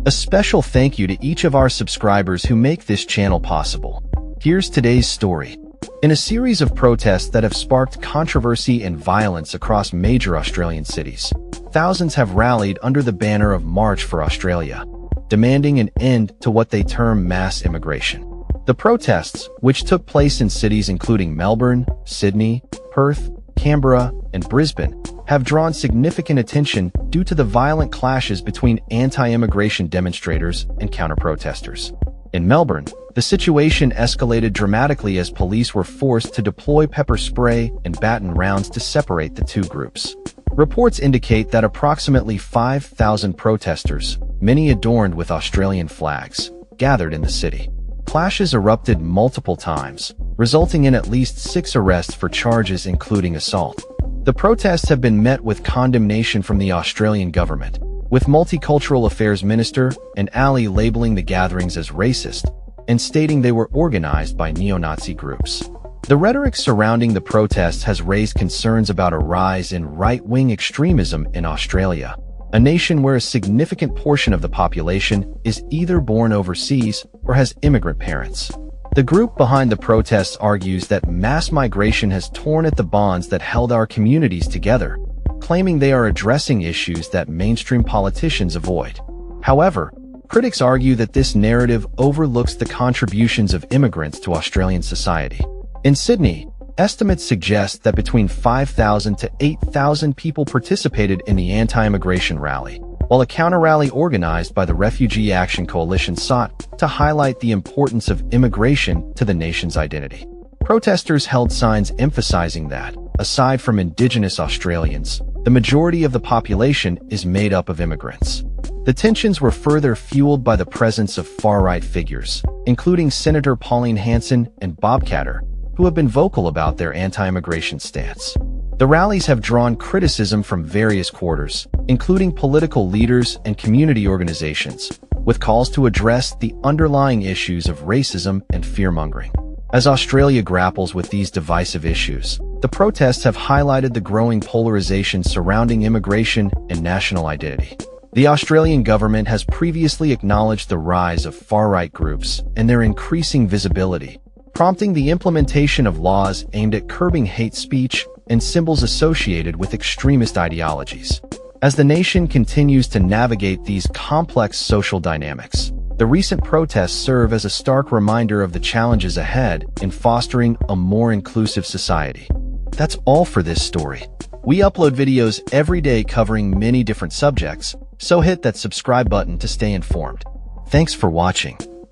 A special thank you to each of our subscribers who make this channel possible. Here's today's story. In a series of protests that have sparked controversy and violence across major Australian cities, thousands have rallied under the banner of March for Australia, demanding an end to what they term mass immigration. The protests, which took place in cities including Melbourne, Sydney, Perth, Canberra, and Brisbane, have drawn significant attention due to the violent clashes between anti-immigration demonstrators and counter-protesters. In Melbourne, the situation escalated dramatically as police were forced to deploy pepper spray and baton rounds to separate the two groups. Reports indicate that approximately 5,000 protesters, many adorned with Australian flags, gathered in the city. Clashes erupted multiple times, resulting in at least 6 arrests for charges including assault. The protests have been met with condemnation from the Australian government, with Multicultural Affairs Minister and Ali labeling the gatherings as racist and stating they were organized by neo-Nazi groups. The rhetoric surrounding the protests has raised concerns about a rise in right-wing extremism in Australia, a nation where a significant portion of the population is either born overseas or has immigrant parents. The group behind the protests argues that mass migration has torn at the bonds that held our communities together, claiming they are addressing issues that mainstream politicians avoid. However, critics argue that this narrative overlooks the contributions of immigrants to Australian society. In Sydney, estimates suggest that between 5,000 to 8,000 people participated in the anti-immigration rally, while a counter-rally organized by the Refugee Action Coalition sought to highlight the importance of immigration to the nation's identity. Protesters held signs emphasizing that, aside from Indigenous Australians, the majority of the population is made up of immigrants. The tensions were further fueled by the presence of far-right figures, including Senator Pauline Hanson and Bob Katter, who have been vocal about their anti-immigration stance. The rallies have drawn criticism from various quarters, including political leaders and community organizations, with calls to address the underlying issues of racism and fear-mongering. As Australia grapples with these divisive issues, the protests have highlighted the growing polarization surrounding immigration and national identity. The Australian government has previously acknowledged the rise of far-right groups and their increasing visibility, prompting the implementation of laws aimed at curbing hate speech and symbols associated with extremist ideologies. As the nation continues to navigate these complex social dynamics, the recent protests serve as a stark reminder of the challenges ahead in fostering a more inclusive society. That's all for this story. We upload videos every day covering many different subjects, so hit that subscribe button to stay informed. Thanks for watching.